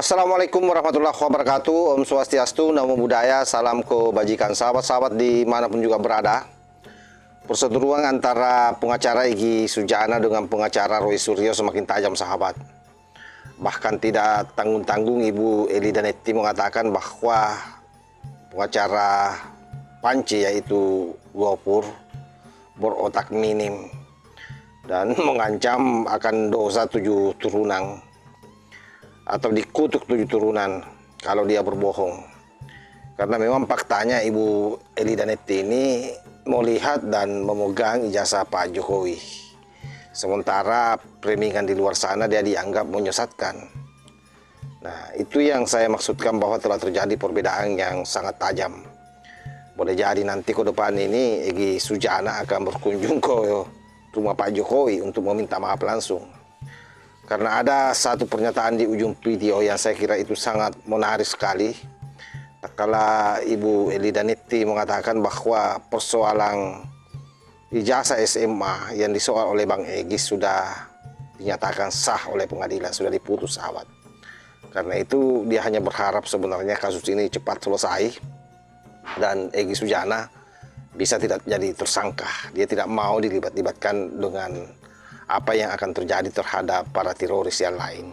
Assalamualaikum warahmatullahi wabarakatuh. Om Swastiastu, Namo Buddhaya, salam kebajikan sahabat-sahabat dimanapun juga berada. Perseteruan antara pengacara Egy Sujana dengan pengacara Roy Suryo semakin tajam, sahabat. Bahkan tidak tanggung-tanggung Ibu Eli Danetti mengatakan bahwa pengacara Panci yaitu Gopur berotak minim dan mengancam akan dosa 7 turunan atau dikutuk 7 turunan kalau dia berbohong. Karena memang faktanya Ibu Eli Danetti ini melihat dan memegang ijazah Pak Jokowi. Sementara premingan di luar sana dia dianggap menyesatkan. Nah, itu yang saya maksudkan bahwa telah terjadi perbedaan yang sangat tajam. Boleh jadi nanti ke depan ini Egy Sujana akan berkunjung ke rumah Pak Jokowi untuk meminta maaf langsung. Karena ada satu pernyataan di ujung video yang saya kira itu sangat menarik sekali. Kala Ibu Eli Danetti mengatakan bahwa persoalan ijazah SMA yang disoal oleh Bang Egy sudah dinyatakan sah oleh pengadilan, sudah diputus, sahabat. Karena itu dia hanya berharap sebenarnya kasus ini cepat selesai dan Egy Sujana bisa tidak jadi tersangka. Dia tidak mau dilibat-libatkan dengan apa yang akan terjadi terhadap para teroris yang lain.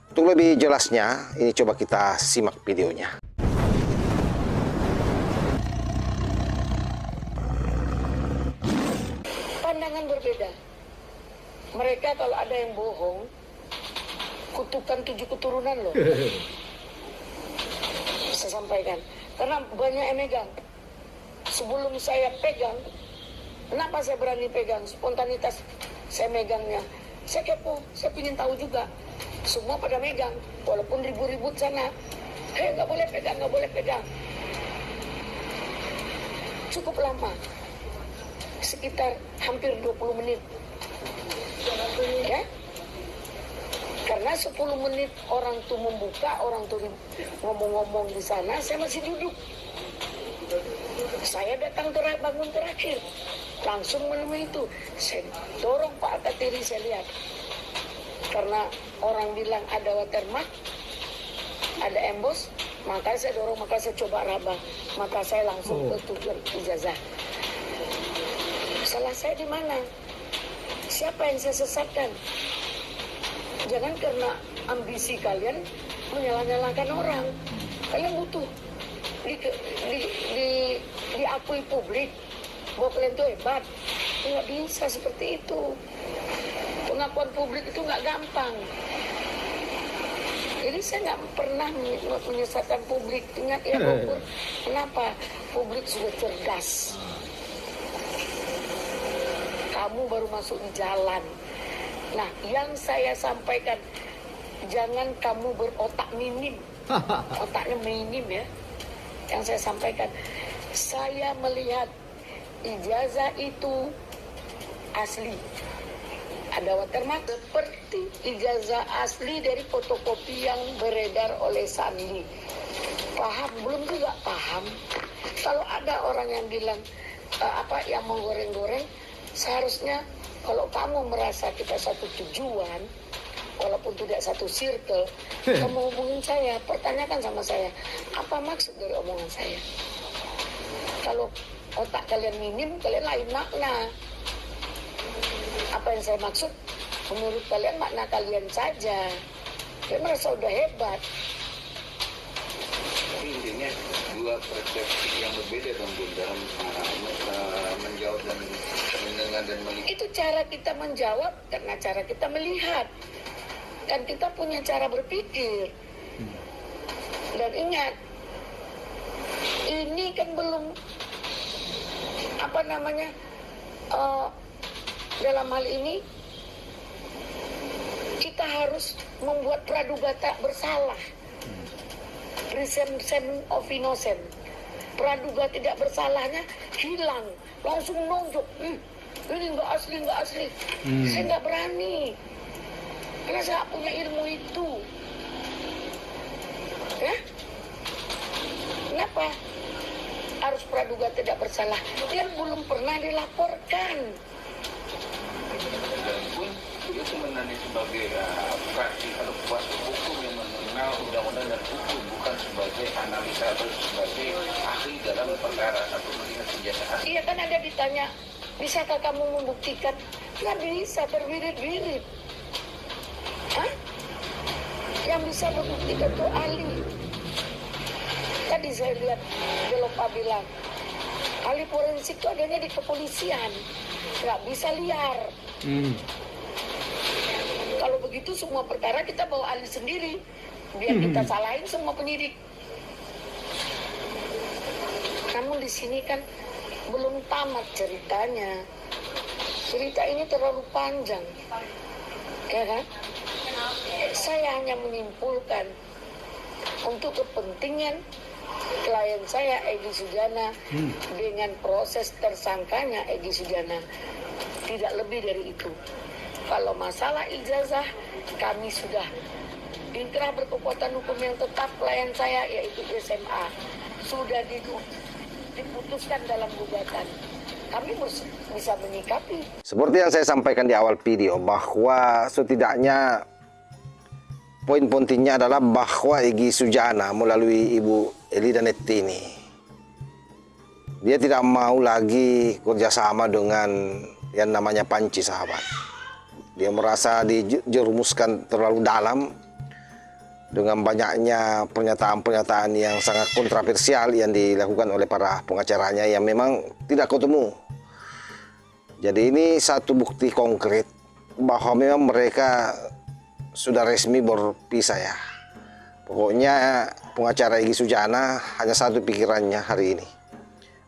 Untuk lebih jelasnya, ini coba kita simak videonya. Pandangan berbeda. Mereka kalau ada yang bohong, kutukan 7 keturunan loh. Saya sampaikan. Karena banyak yang megang. Sebelum saya pegang, kenapa saya berani pegang? Spontanitas saya megangnya. Saya kepo, saya ingin tahu juga. Semua pada megang, walaupun ribut-ribut sana. Nggak boleh pegang, nggak boleh pegang. Cukup lama. Sekitar hampir 20 menit. Ya? Karena 10 menit orang tuh membuka, orang tuh ngomong-ngomong di sana, saya masih duduk. Saya datang bangun terakhir, langsung menemui itu. Saya dorong Pak Katiri, saya lihat. Karena orang bilang ada watermark, ada embos, maka saya dorong, maka saya coba raba. Maka saya langsung ke tujuan ijazah. Salah saya di mana? Siapa yang saya sesatkan? Jangan karena ambisi kalian menyalah-nyalahkan orang. Kalian butuh diakui publik bahwa kalian itu hebat. Nggak bisa seperti itu. Pengakuan publik itu nggak gampang. Jadi saya nggak pernah menyesatkan publik. Ingat ya, Bogor. Kenapa? Publik sudah cerdas. Kamu baru masuk di jalan. Nah, yang saya sampaikan, jangan kamu berotak minim. Otaknya minim ya. Yang saya sampaikan, saya melihat ijazah itu asli. Ada watermark seperti ijazah asli dari fotokopi yang beredar oleh Sandi. Paham? Belum juga paham. Kalau ada orang yang bilang yang menggoreng-goreng, seharusnya kalau kamu merasa kita satu tujuan, walaupun tidak satu circle, kamu hubungin saya, pertanyakan sama saya, apa maksud dari omongan saya? Kalau otak kalian minim, kalian lain makna. Apa yang saya maksud? Menurut kalian makna kalian saja. Kalian merasa udah hebat. Tapi intinya dua persepsi yang berbeda dong Bu dalam menjawab dan mendengar dan melihat. Itu cara kita menjawab karena cara kita melihat. Dan kita punya cara berpikir. Dan ingat, ini kan belum dalam hal ini kita harus membuat praduga tak bersalah. Presumption of innocent. Praduga tidak bersalahnya hilang, langsung nonjok. Ini nggak asli. Saya nggak berani. Karena saya punya ilmu itu. Ya? Kenapa harus praduga tidak bersalah? Dia belum pernah dilaporkan. Dan pun itu sebenarnya sebagai praksi atau kuasa hukum yang mengenal undang-undang dan hukum, bukan sebagai analisa atau sebagai ahli dalam perkara atau melihat kebiasaan. Iya kan ada ditanya, bisakah kamu membuktikan? Nggak bisa, berwirid-wirid. Hah? Yang bisa membuktikan itu ahli. Tadi saya lihat Jelopa bilang, ahli forensik itu adanya di kepolisian, nggak bisa liar. Kalau begitu semua perkara kita bawa ahli sendiri, biar kita salahin semua penyidik. Namun di sini kan belum tamat ceritanya. Cerita ini terlalu panjang, ya kan? Saya hanya menyimpulkan untuk kepentingan klien saya Egy Sujana dengan proses tersangkanya Egy Sujana, tidak lebih dari itu. Kalau masalah ijazah, kami sudah inkrah berkekuatan hukum yang tetap. Klien saya yaitu SMA sudah diputuskan dalam gugatan. Kami bisa menyikapi. Seperti yang saya sampaikan di awal video, bahwa setidaknya poin pentingnya adalah bahwa Egy Sujana melalui Ibu Elida Nettini, dia tidak mau lagi kerjasama dengan yang namanya Panci, sahabat. Dia merasa dijerumuskan terlalu dalam dengan banyaknya pernyataan-pernyataan yang sangat kontroversial yang dilakukan oleh para pengacaranya yang memang tidak ketemu. Jadi ini satu bukti konkret bahwa memang mereka sudah resmi berpisah ya. Pokoknya pengacara Egy Sujana hanya satu pikirannya hari ini,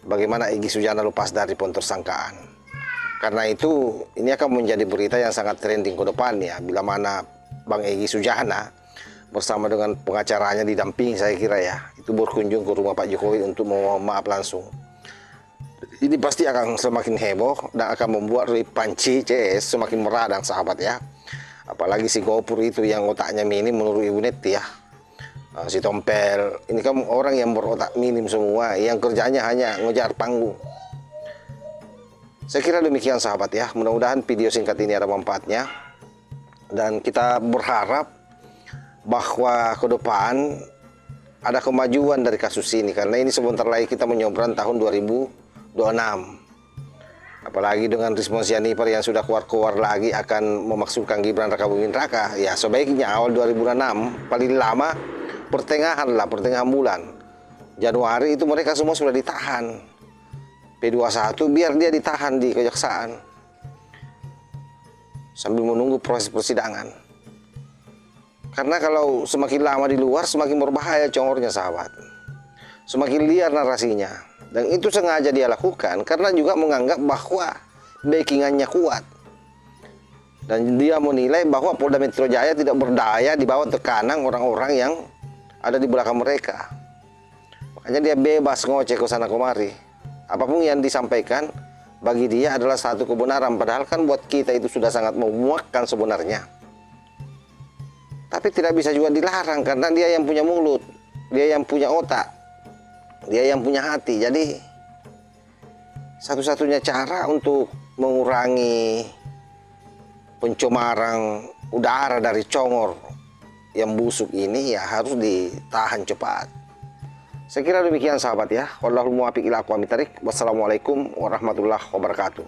bagaimana Egy Sujana lepas dari pentersangkaan. Karena itu ini akan menjadi berita yang sangat trending ke depan ya, bila mana Bang Egy Sujana bersama dengan pengacaranya didampingi, saya kira ya, itu berkunjung ke rumah Pak Jokowi untuk memohon maaf langsung. Ini pasti akan semakin heboh dan akan membuat Panci CS semakin meradang, sahabat ya. Apalagi si Gopur itu yang otaknya minim menurut Ibu Netti ya. Si Tompel, ini kan orang yang berotak minim semua, yang kerjanya hanya ngejar panggung. Saya kira demikian, sahabat ya. Mudah-mudahan video singkat ini ada manfaatnya. Dan kita berharap bahwa ke depan ada kemajuan dari kasus ini, karena ini sebentar lagi kita menyobrang tahun 2026. Apalagi dengan respons Yanipar yang sudah keluar-keluar lagi akan memaksulkan Gibran Rakabuming Raka. Ya sebaiknya awal 2026, paling lama pertengahan bulan Januari itu mereka semua sudah ditahan. P21 biar dia ditahan di kejaksaan sambil menunggu proses persidangan. Karena kalau semakin lama di luar semakin berbahaya congornya, sahabat. Semakin liar narasinya. Dan itu sengaja dia lakukan karena juga menganggap bahwa backingannya kuat. Dan dia menilai bahwa Polda Metro Jaya tidak berdaya di bawah tekanan orang-orang yang ada di belakang mereka. Makanya dia bebas ngoceh ke sana kemari. Apapun yang disampaikan bagi dia adalah satu kebenaran. Padahal kan buat kita itu sudah sangat memuakkan sebenarnya. Tapi tidak bisa juga dilarang karena dia yang punya mulut, dia yang punya otak, dia yang punya hati. Jadi satu-satunya cara untuk mengurangi pencemaran udara dari congor yang busuk ini ya harus ditahan cepat. Saya kira demikian, sahabat ya. Wallahul muwaffiq ila aqwamit thoriq. Wassalamualaikum warahmatullahi wabarakatuh.